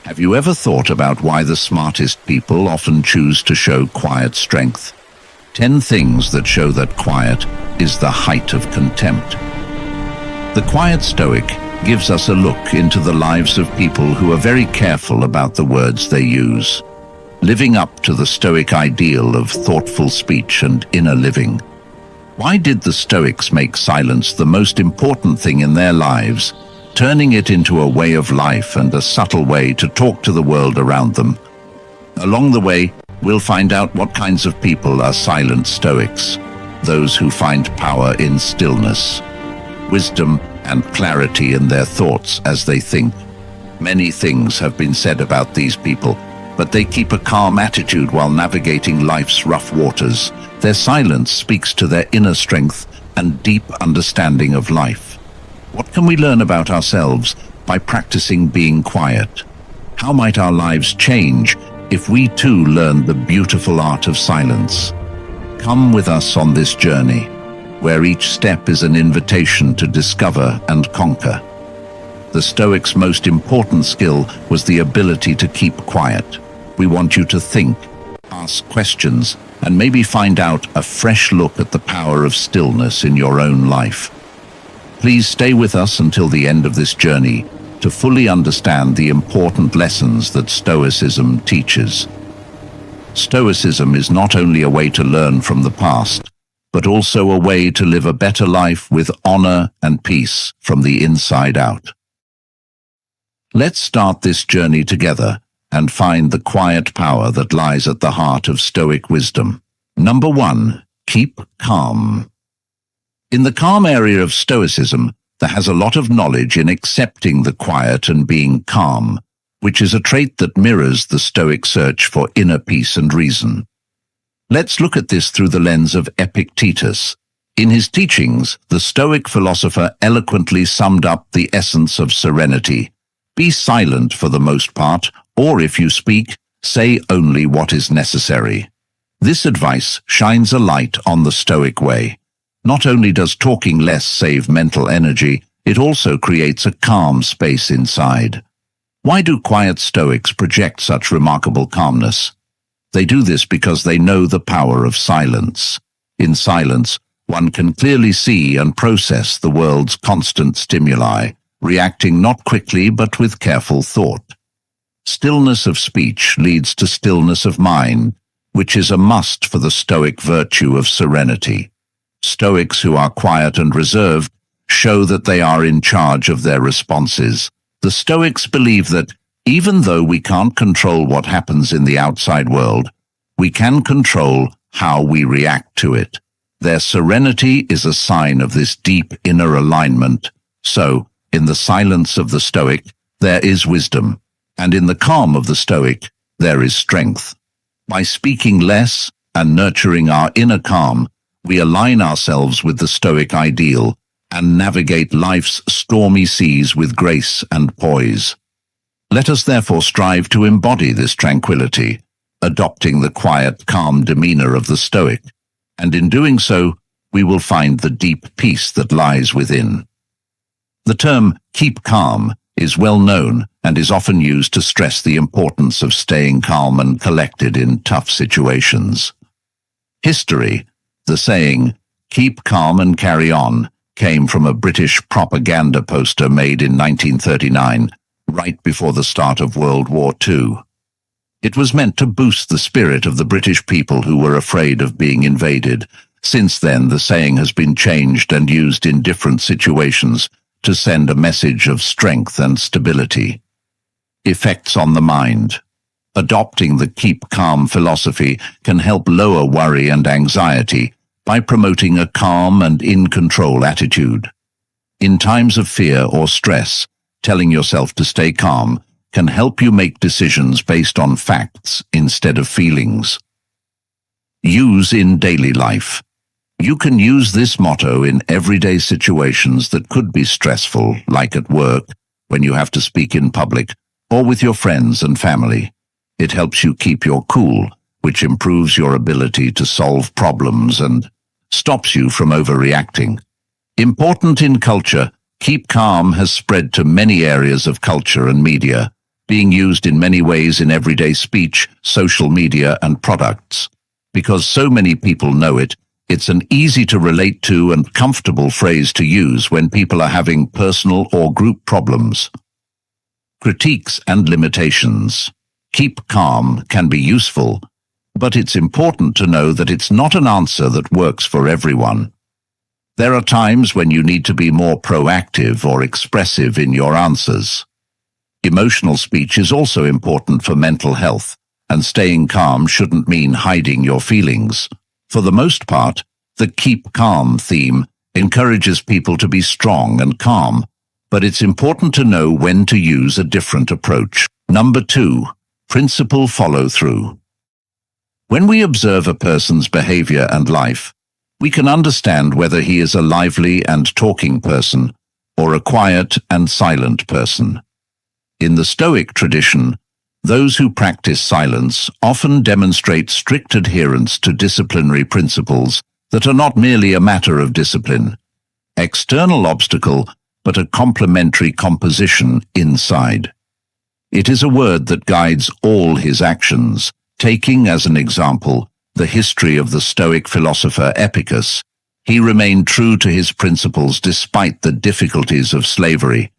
Have you ever thought about why the smartest people often choose to show quiet strength? 10 things that show that quiet is the height of contempt. The Quiet Stoic gives us a look into the lives of people who are very careful about the words they use, living up to the Stoic ideal of thoughtful speech and inner living. Why did the Stoics make silence the most important thing in their lives, turning it into a way of life and a subtle way to talk to the world around them? Along the way, we'll find out what kinds of people are silent Stoics, those who find power in stillness, wisdom and clarity in their thoughts as they think. Many things have been said about these people, but they keep a calm attitude while navigating life's rough waters. Their silence speaks to their inner strength and deep understanding of life. What can we learn about ourselves by practicing being quiet? How might our lives change if we too learned the beautiful art of silence? Come with us on this journey, where each step is an invitation to discover and conquer. The Stoics' most important skill was the ability to keep quiet. We want you to think, ask questions, and maybe find out a fresh look at the power of stillness in your own life. Please stay with us until the end of this journey to fully understand the important lessons that Stoicism teaches. Stoicism is not only a way to learn from the past, but also a way to live a better life with honor and peace from the inside out. Let's start this journey together and find the quiet power that lies at the heart of Stoic wisdom. Number 1, keep calm. In the calm area of Stoicism, there has a lot of knowledge in accepting the quiet and being calm, which is a trait that mirrors the Stoic search for inner peace and reason. Let's look at this through the lens of Epictetus. In his teachings, the Stoic philosopher eloquently summed up the essence of serenity. Be silent for the most part, or if you speak, say only what is necessary. This advice shines a light on the Stoic way. Not only does talking less save mental energy, it also creates a calm space inside. Why do quiet Stoics project such remarkable calmness? They do this because they know the power of silence. In silence, one can clearly see and process the world's constant stimuli, reacting not quickly but with careful thought. Stillness of speech leads to stillness of mind, which is a must for the Stoic virtue of serenity. Stoics who are quiet and reserved show that they are in charge of their responses. The Stoics believe that even though we can't control what happens in the outside world, we can control how we react to it. Their serenity is a sign of this deep inner alignment. So, in the silence of the Stoic, there is wisdom, and in the calm of the Stoic, there is strength. By speaking less and nurturing our inner calm, we align ourselves with the Stoic ideal and navigate life's stormy seas with grace and poise. Let us therefore strive to embody this tranquility, adopting the quiet, calm demeanor of the Stoic, and in doing so, we will find the deep peace that lies within. The term keep calm is well known and is often used to stress the importance of staying calm and collected in tough situations. History, the saying, keep calm and carry on, came from a British propaganda poster made in 1939, right before the start of World War II. It was meant to boost the spirit of the British people who were afraid of being invaded. Since then, the saying has been changed and used in different situations to send a message of strength and stability. Effects on the mind. Adopting the keep calm philosophy can help lower worry and anxiety by promoting a calm and in-control attitude. In times of fear or stress, telling yourself to stay calm can help you make decisions based on facts instead of feelings. Use in daily life. You can use this motto in everyday situations that could be stressful, like at work, when you have to speak in public, or with your friends and family. It helps you keep your cool, which improves your ability to solve problems and stops you from overreacting. Important in culture, keep calm has spread to many areas of culture and media. being used in many ways in everyday speech, social media, and products. Because so many people know it, it's an easy to relate to and comfortable phrase to use when people are having personal or group problems. Critiques and limitations. Keep calm can be useful, but it's important to know that it's not an answer that works for everyone. There are times when you need to be more proactive or expressive in your answers. Emotional speech is also important for mental health, and staying calm shouldn't mean hiding your feelings. For the most part, the keep calm theme encourages people to be strong and calm, but it's important to know when to use a different approach. Number 2, principle follow-through. When we observe a person's behavior and life, we can understand whether he is a lively and talking person or a quiet and silent person. In the Stoic tradition, those who practice silence often demonstrate strict adherence to disciplinary principles that are not merely a matter of discipline, external obstacle, but a complementary composition inside. It is a word that guides all his actions, taking as an example the history of the Stoic philosopher Epicurus. He remained true to his principles despite the difficulties of slavery.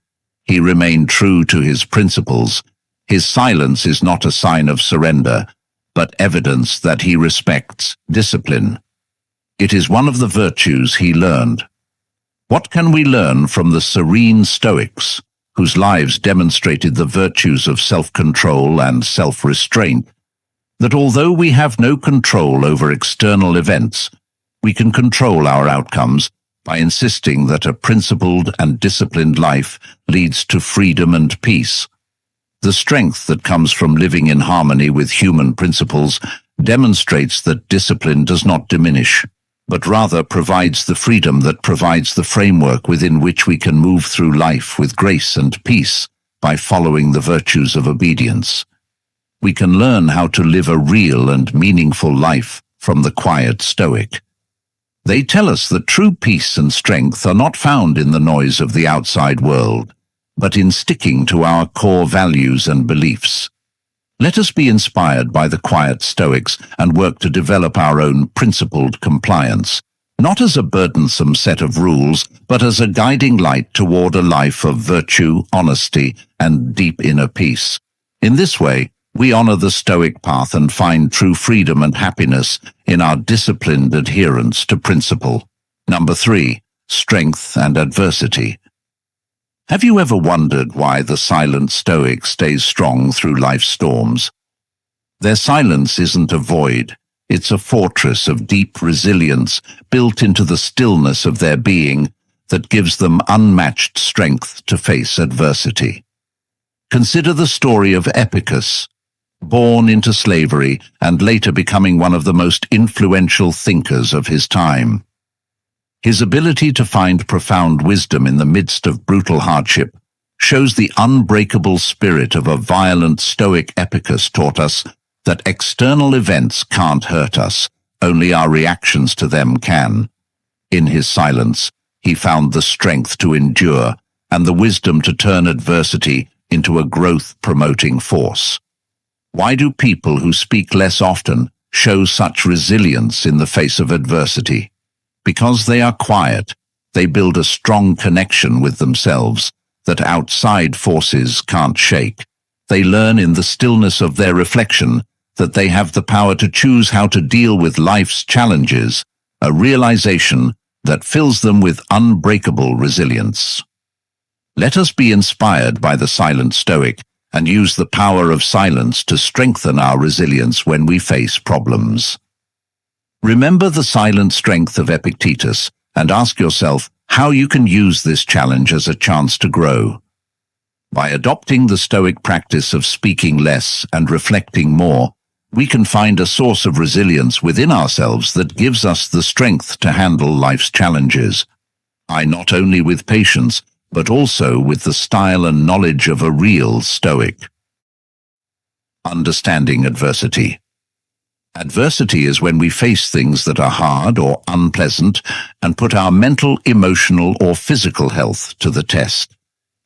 He remained true to his principles. His silence is not a sign of surrender, but evidence that he respects discipline. It is one of the virtues he learned. What can we learn from the serene Stoics, whose lives demonstrated the virtues of self-control and self-restraint? That although we have no control over external events, we can control our outcomes by insisting that a principled and disciplined life leads to freedom and peace. The strength that comes from living in harmony with human principles demonstrates that discipline does not diminish, but rather provides the freedom that provides the framework within which we can move through life with grace and peace by following the virtues of obedience. We can learn how to live a real and meaningful life from the quiet Stoic. They tell us that true peace and strength are not found in the noise of the outside world, but in sticking to our core values and beliefs. Let us be inspired by the quiet Stoics and work to develop our own principled compliance, not as a burdensome set of rules, but as a guiding light toward a life of virtue, honesty, and deep inner peace. In this way, we honor the Stoic path and find true freedom and happiness in our disciplined adherence to principle. Number 3, strength and adversity. Have you ever wondered why the silent Stoic stays strong through life's storms? Their silence isn't a void, it's a fortress of deep resilience built into the stillness of their being that gives them unmatched strength to face adversity. Consider the story of Epicurus, born into slavery and later becoming one of the most influential thinkers of his time. His ability to find profound wisdom in the midst of brutal hardship shows the unbreakable spirit of a violent Stoic. Epicurus taught us that external events can't hurt us, only our reactions to them can. In his silence, he found the strength to endure and the wisdom to turn adversity into a growth-promoting force. Why do people who speak less often show such resilience in the face of adversity? Because they are quiet, they build a strong connection with themselves that outside forces can't shake. They learn in the stillness of their reflection that they have the power to choose how to deal with life's challenges, a realization that fills them with unbreakable resilience. Let us be inspired by the silent Stoic and use the power of silence to strengthen our resilience when we face problems. Remember the silent strength of Epictetus and ask yourself how you can use this challenge as a chance to grow. By adopting the Stoic practice of speaking less and reflecting more, we can find a source of resilience within ourselves that gives us the strength to handle life's challenges. Not only with patience, but also with the style and knowledge of a real Stoic. Understanding adversity. Adversity is when we face things that are hard or unpleasant and put our mental, emotional, or physical health to the test.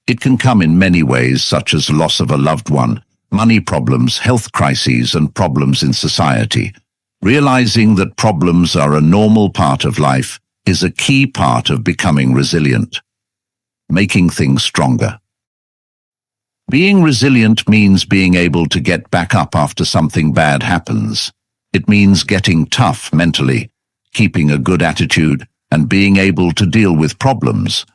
It can come in many ways, such as loss of a loved one, money problems, health crises, and problems in society. Realizing that problems are a normal part of life is a key part of becoming resilient. Making things stronger. Being resilient means being able to get back up after something bad happens. It means getting tough mentally, keeping a good attitude, and being able to deal with problems.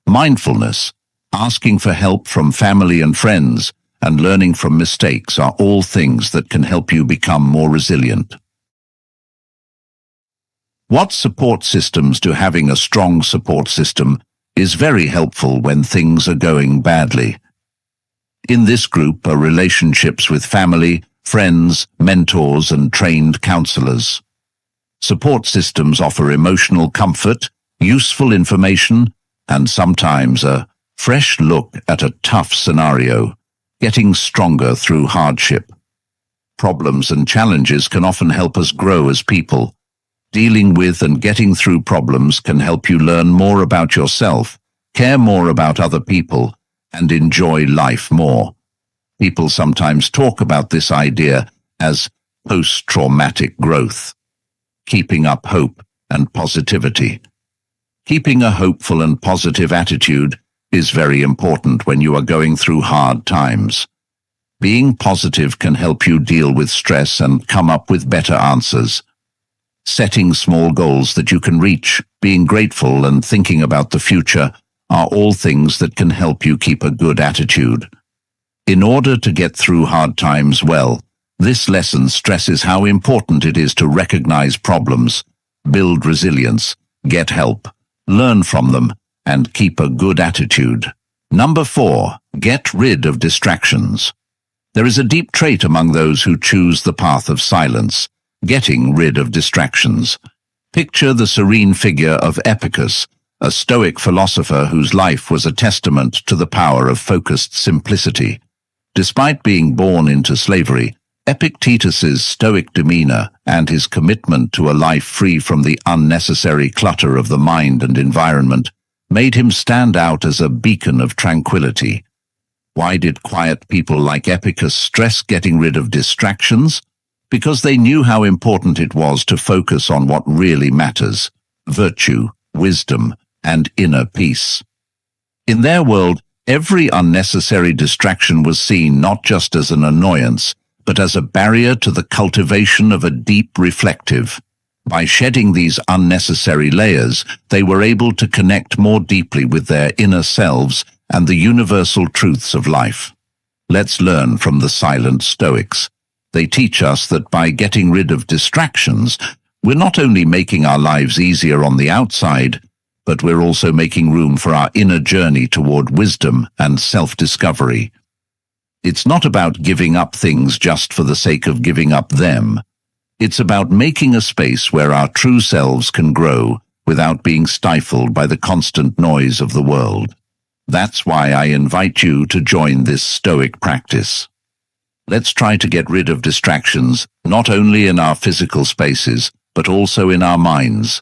Mindfulness, asking for help from family and friends, and learning from mistakes are all things that can help you become more resilient. What support systems do? Having a strong support system is very helpful when things are going badly. In this group are relationships with family, friends, mentors, and trained counselors. Support systems offer emotional comfort, useful information, and sometimes a fresh look at a tough scenario, getting stronger through hardship. Problems and challenges can often help us grow as people. Dealing with and getting through problems can help you learn more about yourself, care more about other people, and enjoy life more. People sometimes talk about this idea as post-traumatic growth. Keeping up hope and positivity. Keeping a hopeful and positive attitude is very important when you are going through hard times. Being positive can help you deal with stress and come up with better answers. Setting small goals that you can reach, being grateful, and thinking about the future are all things that can help you keep a good attitude. In order to get through hard times well, this lesson stresses how important it is to recognize problems, build resilience, get help, learn from them, and keep a good attitude. Number 4, get rid of distractions. There is a deep trait among those who choose the path of silence, getting rid of distractions. Picture the serene figure of Epicurus, a Stoic philosopher whose life was a testament to the power of focused simplicity. Despite being born into slavery, Epictetus's Stoic demeanor and his commitment to a life free from the unnecessary clutter of the mind and environment made him stand out as a beacon of tranquility. Why did quiet people like Epicurus stress getting rid of distractions? Because they knew how important it was to focus on what really matters: virtue, wisdom, and inner peace. In their world, every unnecessary distraction was seen not just as an annoyance, but as a barrier to the cultivation of a deep reflective. By shedding these unnecessary layers, they were able to connect more deeply with their inner selves and the universal truths of life. Let's learn from the silent Stoics. They teach us that by getting rid of distractions, we're not only making our lives easier on the outside, but we're also making room for our inner journey toward wisdom and self-discovery. It's not about giving up things just for the sake of giving up them. It's about making a space where our true selves can grow without being stifled by the constant noise of the world. That's why I invite you to join this Stoic practice. Let's try to get rid of distractions, not only in our physical spaces, but also in our minds.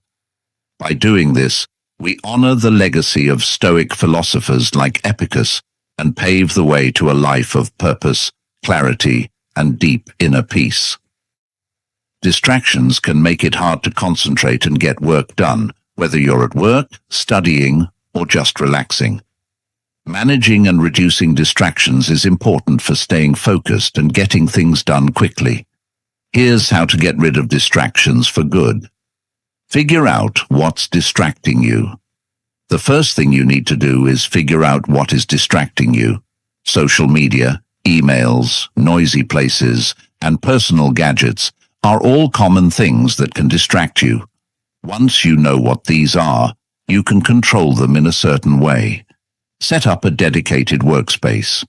By doing this, we honor the legacy of Stoic philosophers like Epicurus and pave the way to a life of purpose, clarity, and deep inner peace. Distractions can make it hard to concentrate and get work done, whether you're at work, studying, or just relaxing. Managing and reducing distractions is important for staying focused and getting things done quickly. Here's how to get rid of distractions for good. Figure out what's distracting you. The first thing you need to do is figure out what is distracting you. Social media, emails, noisy places, and personal gadgets are all common things that can distract you. Once you know what these are, you can control them in a certain way. Set up a dedicated workspace.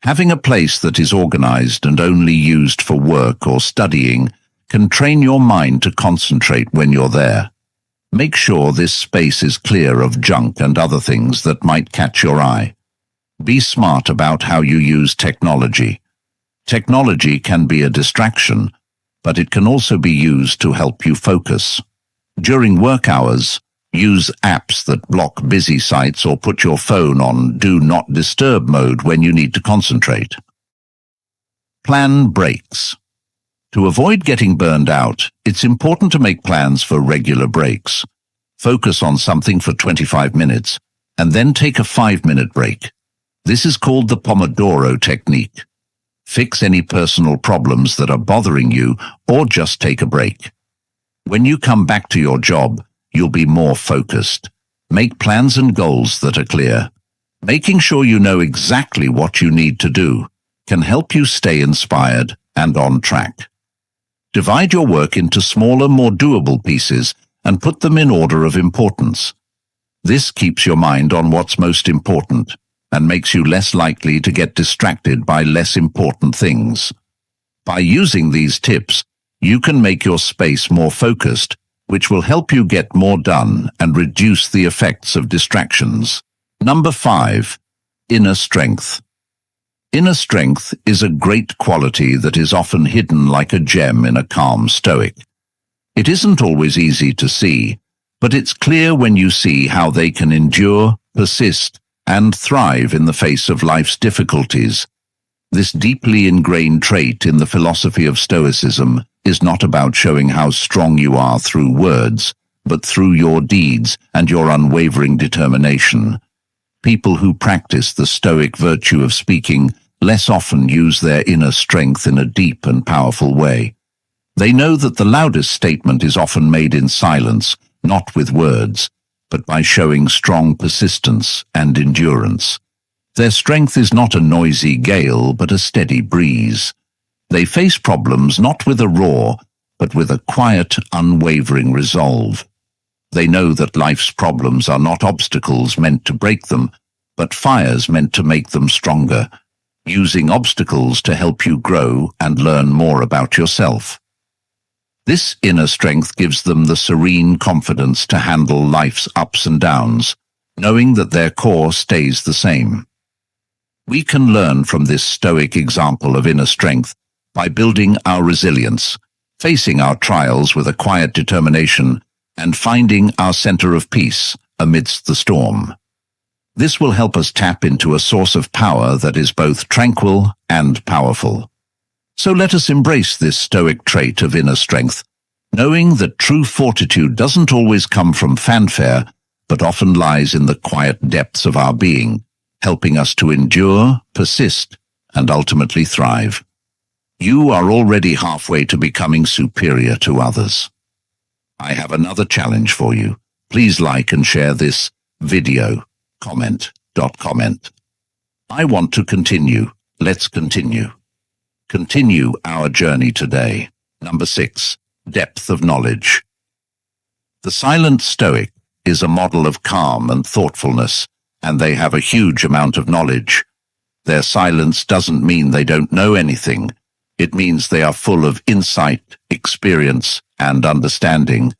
Having a place that is organized and only used for work or studying can train your mind to concentrate when you're there. Make sure this space is clear of junk and other things that might catch your eye. Be smart about how you use technology. Technology can be a distraction, but it can also be used to help you focus. During work hours, Use apps that block busy sites or put your phone on Do Not Disturb mode when you need to concentrate. Plan breaks. To avoid getting burned out, it's important to make plans for regular breaks. Focus on something for 25 minutes and then take a 5-minute break. This is called the Pomodoro technique. Fix any personal problems that are bothering you or just take a break. When you come back to your job, you'll be more focused. Make plans and goals that are clear. Making sure you know exactly what you need to do can help you stay inspired and on track. Divide your work into smaller, more doable pieces and put them in order of importance. This keeps your mind on what's most important and makes you less likely to get distracted by less important things. By using these tips, you can make your space more focused, which will help you get more done and reduce the effects of distractions. Number 5. Inner strength. Inner strength is a great quality that is often hidden like a gem in a calm Stoic. It isn't always easy to see, but it's clear when you see how they can endure, persist, and thrive in the face of life's difficulties. This deeply ingrained trait in the philosophy of Stoicism is not about showing how strong you are through words, but through your deeds and your unwavering determination. People who practice the Stoic virtue of speaking less often use their inner strength in a deep and powerful way. They know that the loudest statement is often made in silence, not with words, but by showing strong persistence and endurance. Their strength is not a noisy gale, but a steady breeze. They face problems not with a roar, but with a quiet, unwavering resolve. They know that life's problems are not obstacles meant to break them, but fires meant to make them stronger, using obstacles to help you grow and learn more about yourself. This inner strength gives them the serene confidence to handle life's ups and downs, knowing that their core stays the same. We can learn from this Stoic example of inner strength by building our resilience, facing our trials with a quiet determination, and finding our center of peace amidst the storm. This will help us tap into a source of power that is both tranquil and powerful. So let us embrace this Stoic trait of inner strength, knowing that true fortitude doesn't always come from fanfare, but often lies in the quiet depths of our being, helping us to endure, persist, and ultimately thrive. You are already halfway to becoming superior to others. I have another challenge for you. Please like and share this video. Comment. I want to continue. Let's continue. Continue our journey today. Number 6. Depth of knowledge. The silent Stoic is a model of calm and thoughtfulness, and they have a huge amount of knowledge. Their silence doesn't mean they don't know anything. It means they are full of insight, experience, and understanding.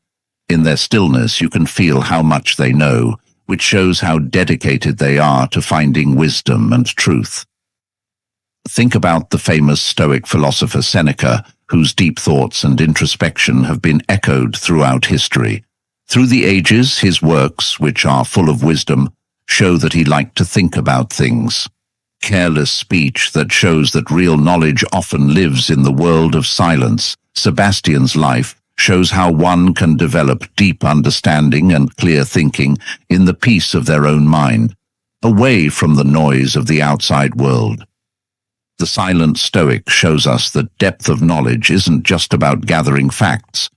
In their stillness, you can feel how much they know, which shows how dedicated they are to finding wisdom and truth. Think about the famous Stoic philosopher Seneca, whose deep thoughts and introspection have been echoed throughout history. Through the ages, his works, which are full of wisdom, show that he liked to think about things. Careless speech that shows that real knowledge often lives in the world of silence. Sebastian's life shows how one can develop deep understanding and clear thinking in the peace of their own mind, away from the noise of the outside world. The silent Stoic shows us that depth of knowledge isn't just about gathering facts.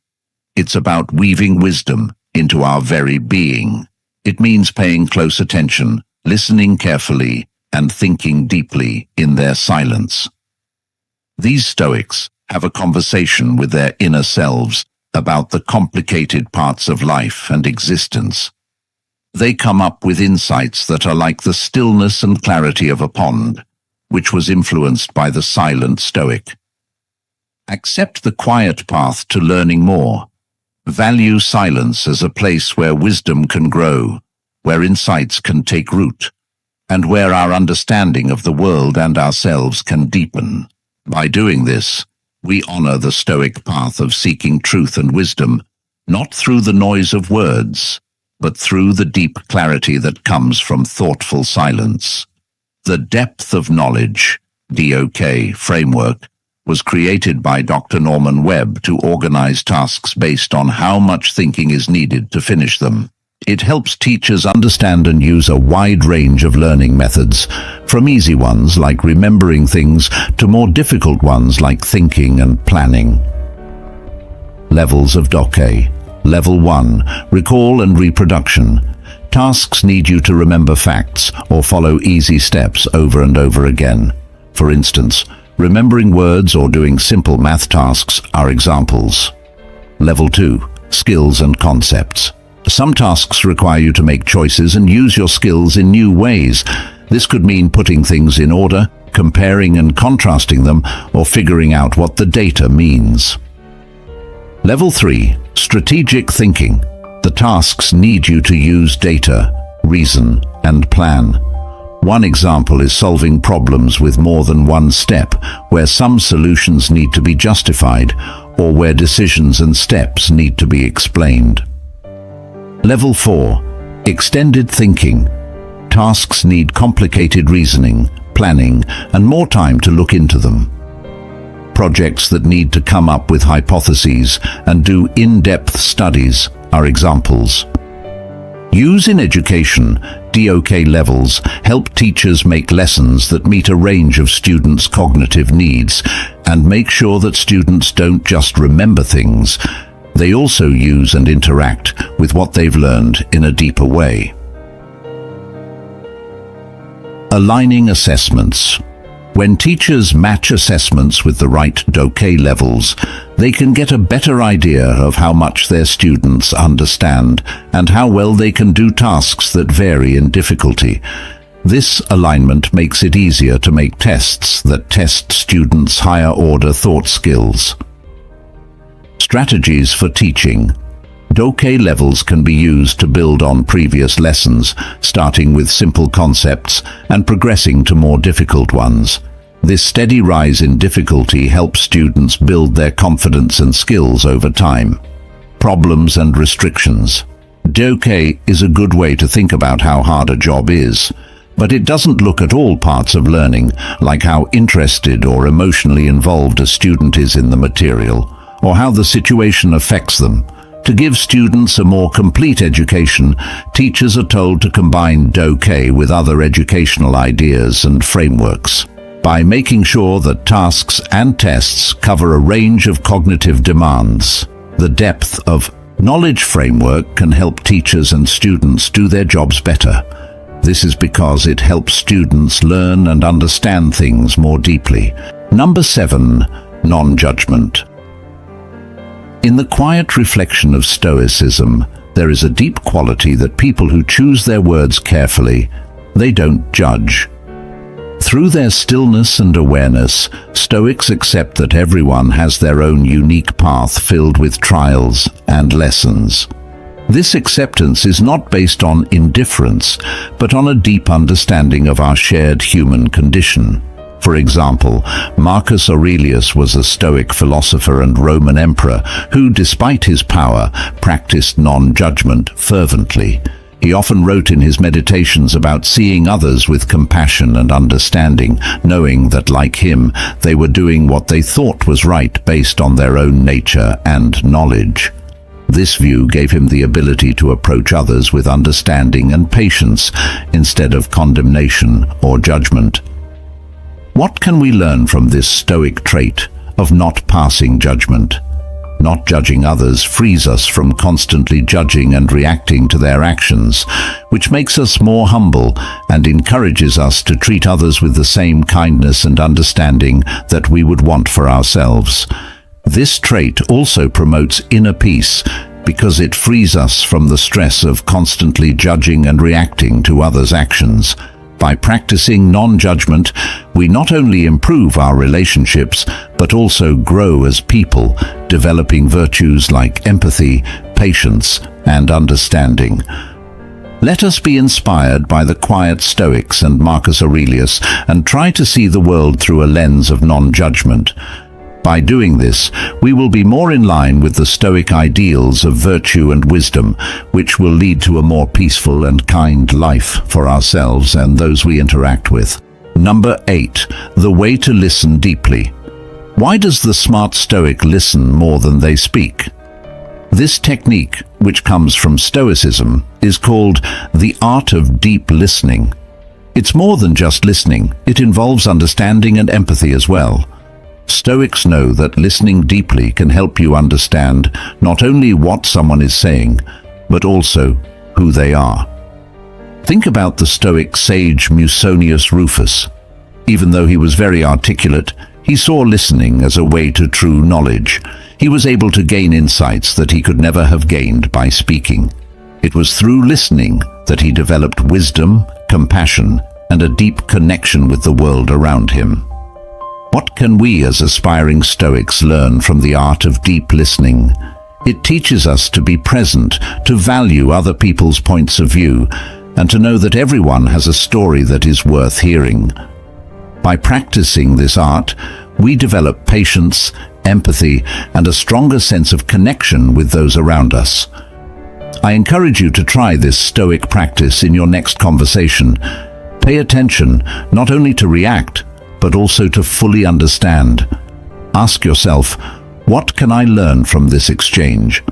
It's about weaving wisdom into our very being. It means paying close attention, listening carefully, and thinking deeply in their silence. These Stoics have a conversation with their inner selves about the complicated parts of life and existence. They come up with insights that are like the stillness and clarity of a pond, which was influenced by the silent Stoic. Accept the quiet path to learning more. Value silence as a place where wisdom can grow, where insights can take root, and where our understanding of the world and ourselves can deepen. By doing this, we honor the Stoic path of seeking truth and wisdom, not through the noise of words, but through the deep clarity that comes from thoughtful silence. The depth of knowledge, DOK, framework was created by Dr. Norman Webb to organize tasks based on how much thinking is needed to finish them. It helps teachers understand and use a wide range of learning methods, from easy ones like remembering things to more difficult ones like thinking and planning. Levels of DOK. Level 1. Recall and reproduction. Tasks need you to remember facts or follow easy steps over and over again. For instance, remembering words or doing simple math tasks are examples. Level 2. Skills and concepts. Some tasks require you to make choices and use your skills in new ways. This could mean putting things in order, comparing and contrasting them, or figuring out what the data means. Level 3. Strategic thinking. The tasks need you to use data, reason, and plan. One example is solving problems with more than one step, where some solutions need to be justified, or where decisions and steps need to be explained. Level 4. Extended thinking. Tasks need complicated reasoning, planning, and more time to look into them. Projects that need to come up with hypotheses and do in-depth studies are examples. Use in education. DOK levels help teachers make lessons that meet a range of students' cognitive needs and make sure that students don't just remember things. They also use and interact with what they've learned in a deeper way. Aligning assessments. When teachers match assessments with the right DOK levels, they can get a better idea of how much their students understand and how well they can do tasks that vary in difficulty. This alignment makes it easier to make tests that test students' higher-order thought skills. Strategies for teaching. DOK levels can be used to build on previous lessons, starting with simple concepts and progressing to more difficult ones. This steady rise in difficulty helps students build their confidence and skills over time. Problems and restrictions. DOK is a good way to think about how hard a job is, but it doesn't look at all parts of learning, like how interested or emotionally involved a student is in the material, or how the situation affects them. To give students a more complete education, teachers are told to combine DOK with other educational ideas and frameworks. By making sure that tasks and tests cover a range of cognitive demands, the depth of knowledge framework can help teachers and students do their jobs better. This is because it helps students learn and understand things more deeply. Number 7. Non-judgment. In the quiet reflection of Stoicism, there is a deep quality that people who choose their words carefully, they don't judge. Through their stillness and awareness, Stoics accept that everyone has their own unique path filled with trials and lessons. This acceptance is not based on indifference, but on a deep understanding of our shared human condition. For example, Marcus Aurelius was a Stoic philosopher and Roman emperor who, despite his power, practiced non-judgment fervently. He often wrote in his meditations about seeing others with compassion and understanding, knowing that, like him, they were doing what they thought was right based on their own nature and knowledge. This view gave him the ability to approach others with understanding and patience instead of condemnation or judgment. What can we learn from this Stoic trait of not passing judgment? Not judging others frees us from constantly judging and reacting to their actions, which makes us more humble and encourages us to treat others with the same kindness and understanding that we would want for ourselves. This trait also promotes inner peace because it frees us from the stress of constantly judging and reacting to others' actions. By practicing non-judgment, we not only improve our relationships, but also grow as people, developing virtues like empathy, patience, and understanding. Let us be inspired by the quiet Stoics and Marcus Aurelius and try to see the world through a lens of non-judgment. By doing this, we will be more in line with the Stoic ideals of virtue and wisdom, which will lead to a more peaceful and kind life for ourselves and those we interact with. Number 8. The way to listen deeply. Why does the smart Stoic listen more than they speak? This technique, which comes from Stoicism, is called the art of deep listening. It's more than just listening. It involves understanding and empathy as well. Stoics know that listening deeply can help you understand not only what someone is saying, but also who they are. Think about the Stoic sage Musonius Rufus. Even though he was very articulate, he saw listening as a way to true knowledge. He was able to gain insights that he could never have gained by speaking. It was through listening that he developed wisdom, compassion, and a deep connection with the world around him. What can we as aspiring Stoics learn from the art of deep listening? It teaches us to be present, to value other people's points of view, and to know that everyone has a story that is worth hearing. By practicing this art, we develop patience, empathy, and a stronger sense of connection with those around us. I encourage you to try this Stoic practice in your next conversation. Pay attention not only to react, but also to fully understand. Ask yourself, what can I learn from this exchange?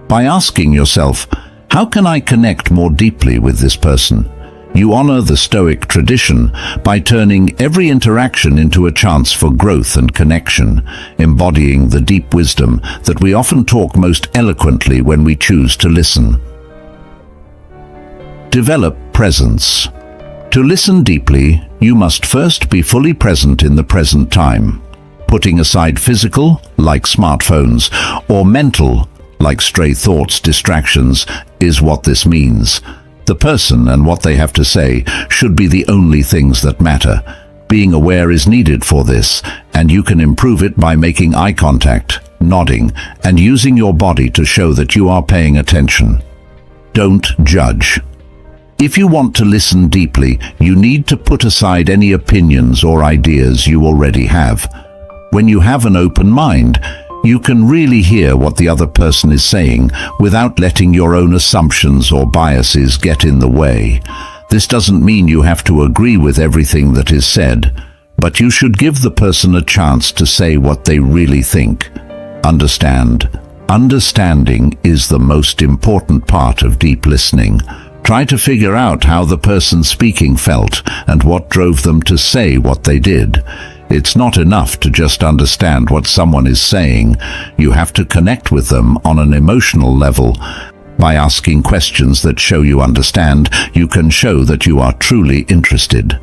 By asking yourself, how can I connect more deeply with this person? You honor the Stoic tradition by turning every interaction into a chance for growth and connection, embodying the deep wisdom that we often talk most eloquently when we choose to listen. Develop presence. To listen deeply, you must first be fully present in the present time. Putting aside physical, like smartphones, or mental, like stray thoughts, distractions, is what this means. The person and what they have to say should be the only things that matter. Being aware is needed for this, and you can improve it by making eye contact, nodding, and using your body to show that you are paying attention. Don't judge. If you want to listen deeply, you need to put aside any opinions or ideas you already have. When you have an open mind, you can really hear what the other person is saying without letting your own assumptions or biases get in the way. This doesn't mean you have to agree with everything that is said, but you should give the person a chance to say what they really think. Understand. Understanding is the most important part of deep listening. Try to figure out how the person speaking felt and what drove them to say what they did. It's not enough to just understand what someone is saying. You have to connect with them on an emotional level. By asking questions that show you understand, you can show that you are truly interested.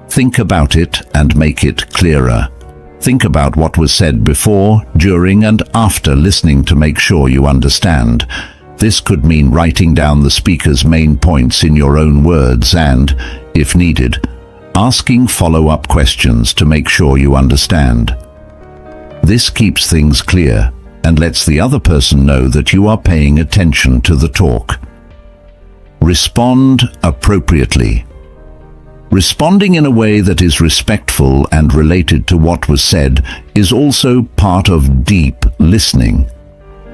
Think about it and make it clearer. Think about what was said before, during, and after listening to make sure you understand. This could mean writing down the speaker's main points in your own words and, if needed, asking follow-up questions to make sure you understand. This keeps things clear and lets the other person know that you are paying attention to the talk. Respond appropriately. Responding in a way that is respectful and related to what was said is also part of deep listening.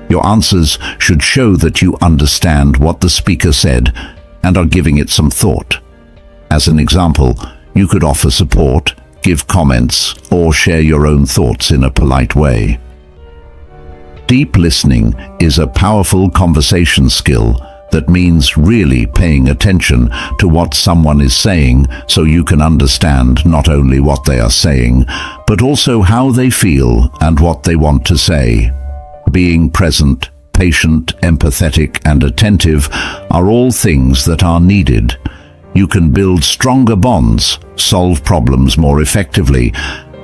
Your answers should show that you understand what the speaker said and are giving it some thought. As an example, you could offer support, give comments, or share your own thoughts in a polite way. Deep listening is a powerful conversation skill that means really paying attention to what someone is saying so you can understand not only what they are saying, but also how they feel and what they want to say. Being present, patient, empathetic, and attentive are all things that are needed. You can build stronger bonds, solve problems more effectively,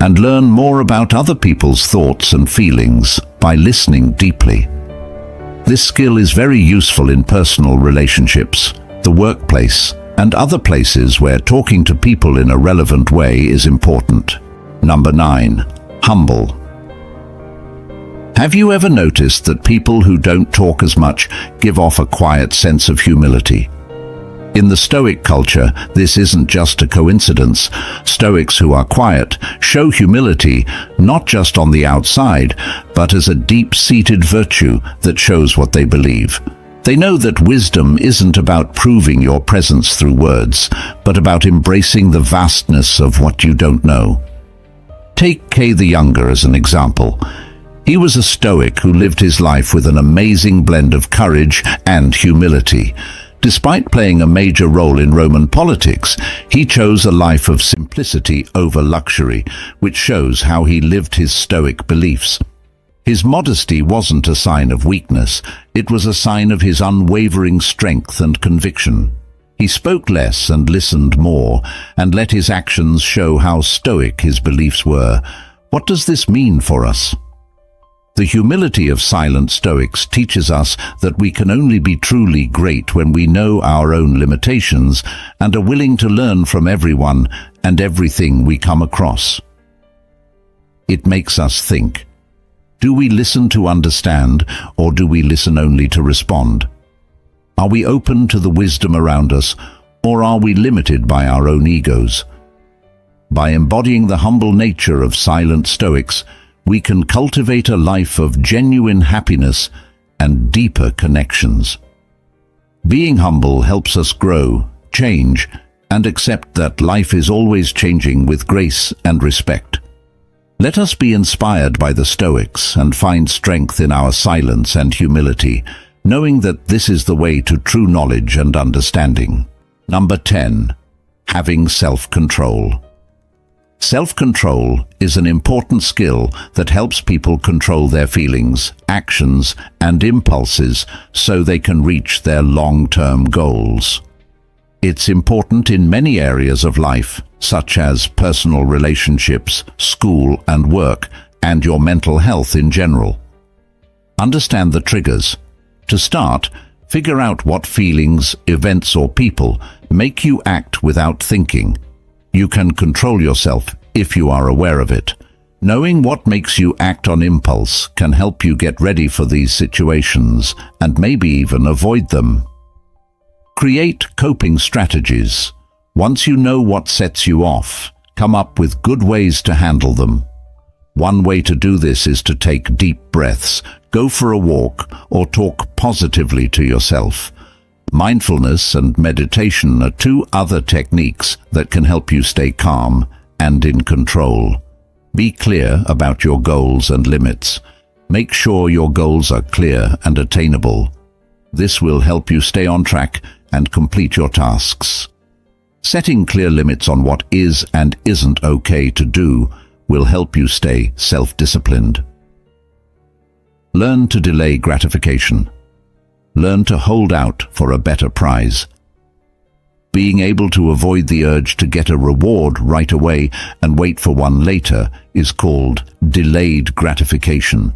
and learn more about other people's thoughts and feelings by listening deeply. This skill is very useful in personal relationships, the workplace, and other places where talking to people in a relevant way is important. Number 9. Humble. Have you ever noticed that people who don't talk as much give off a quiet sense of humility? In the Stoic culture, this isn't just a coincidence. Stoics who are quiet show humility not just on the outside, but as a deep-seated virtue that shows what they believe. They know that wisdom isn't about proving your presence through words, but about embracing the vastness of what you don't know. Take Kay the Younger as an example. He was a Stoic who lived his life with an amazing blend of courage and humility. Despite playing a major role in Roman politics, he chose a life of simplicity over luxury, which shows how he lived his Stoic beliefs. His modesty wasn't a sign of weakness, it was a sign of his unwavering strength and conviction. He spoke less and listened more, and let his actions show how Stoic his beliefs were. What does this mean for us? The humility of silent Stoics teaches us that we can only be truly great when we know our own limitations and are willing to learn from everyone and everything we come across. It makes us think. Do we listen to understand, or do we listen only to respond? Are we open to the wisdom around us, or are we limited by our own egos? By embodying the humble nature of silent Stoics, we can cultivate a life of genuine happiness and deeper connections. Being humble helps us grow, change, and accept that life is always changing with grace and respect. Let us be inspired by the Stoics and find strength in our silence and humility, knowing that this is the way to true knowledge and understanding. Number 10. Having self-control. Self-control is an important skill that helps people control their feelings, actions, and impulses so they can reach their long-term goals. It's important in many areas of life, such as personal relationships, school and work, and your mental health in general. Understand the triggers. To start, figure out what feelings, events, or people make you act without thinking. You can control yourself if you are aware of it. Knowing what makes you act on impulse can help you get ready for these situations and maybe even avoid them. Create coping strategies. Once you know what sets you off, come up with good ways to handle them. One way to do this is to take deep breaths, go for a walk, or talk positively to yourself. Mindfulness and meditation are two other techniques that can help you stay calm and in control. Be clear about your goals and limits. Make sure your goals are clear and attainable. This will help you stay on track and complete your tasks. Setting clear limits on what is and isn't okay to do will help you stay self-disciplined. Learn to delay gratification. Learn to hold out for a better prize. Being able to avoid the urge to get a reward right away and wait for one later is called delayed gratification.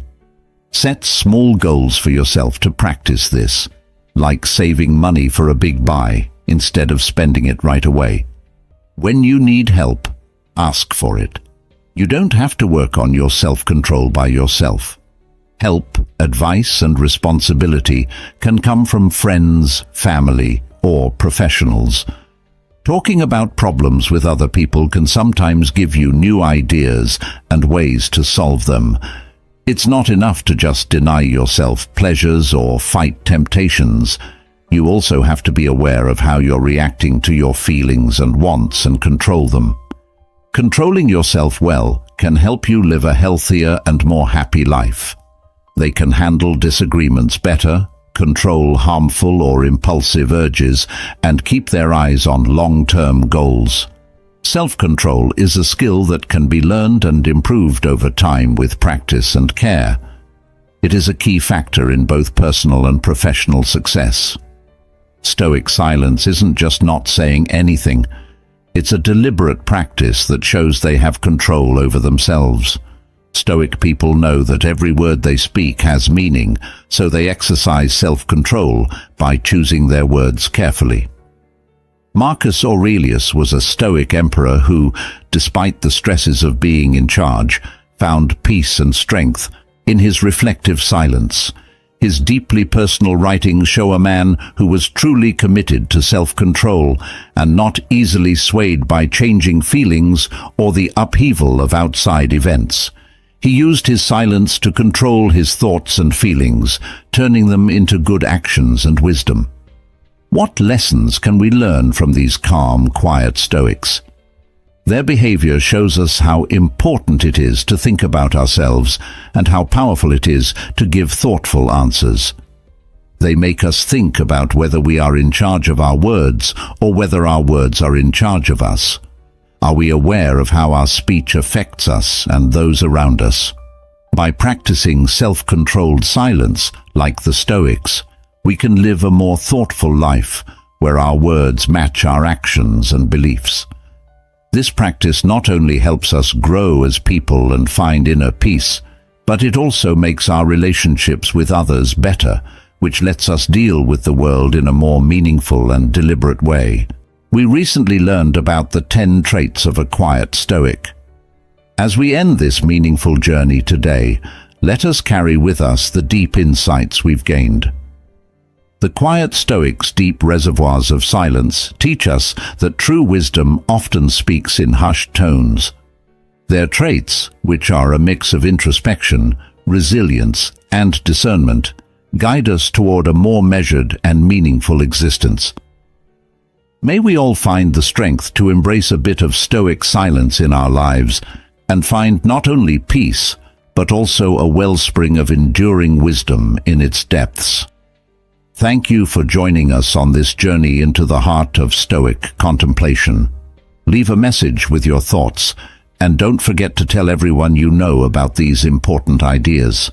Set small goals for yourself to practice this, like saving money for a big buy instead of spending it right away. When you need help, ask for it. You don't have to work on your self-control by yourself. Help, advice, and responsibility can come from friends, family, or professionals. Talking about problems with other people can sometimes give you new ideas and ways to solve them. It's not enough to just deny yourself pleasures or fight temptations. You also have to be aware of how you're reacting to your feelings and wants and control them. Controlling yourself well can help you live a healthier and more happy life. They can handle disagreements better, control harmful or impulsive urges, and keep their eyes on long-term goals. Self-control is a skill that can be learned and improved over time with practice and care. It is a key factor in both personal and professional success. Stoic silence isn't just not saying anything. It's a deliberate practice that shows they have control over themselves. Stoic people know that every word they speak has meaning, so they exercise self-control by choosing their words carefully. Marcus Aurelius was a Stoic emperor who, despite the stresses of being in charge, found peace and strength in his reflective silence. His deeply personal writings show a man who was truly committed to self-control and not easily swayed by changing feelings or the upheaval of outside events. He used his silence to control his thoughts and feelings, turning them into good actions and wisdom. What lessons can we learn from these calm, quiet Stoics? Their behavior shows us how important it is to think about ourselves and how powerful it is to give thoughtful answers. They make us think about whether we are in charge of our words or whether our words are in charge of us. Are we aware of how our speech affects us and those around us? By practicing self-controlled silence, like the Stoics, we can live a more thoughtful life where our words match our actions and beliefs. This practice not only helps us grow as people and find inner peace, but it also makes our relationships with others better, which lets us deal with the world in a more meaningful and deliberate way. We recently learned about the 10 traits of a quiet Stoic. As we end this meaningful journey today, let us carry with us the deep insights we've gained. The quiet Stoics' deep reservoirs of silence teach us that true wisdom often speaks in hushed tones. Their traits, which are a mix of introspection, resilience, and discernment, guide us toward a more measured and meaningful existence. May we all find the strength to embrace a bit of Stoic silence in our lives and find not only peace, but also a wellspring of enduring wisdom in its depths. Thank you for joining us on this journey into the heart of Stoic contemplation. Leave a message with your thoughts, and don't forget to tell everyone you know about these important ideas.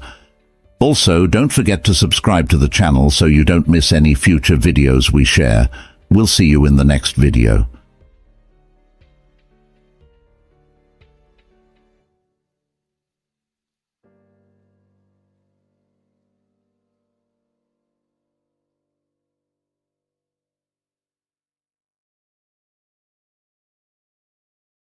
Also, don't forget to subscribe to the channel so you don't miss any future videos we share. We'll see you in the next video.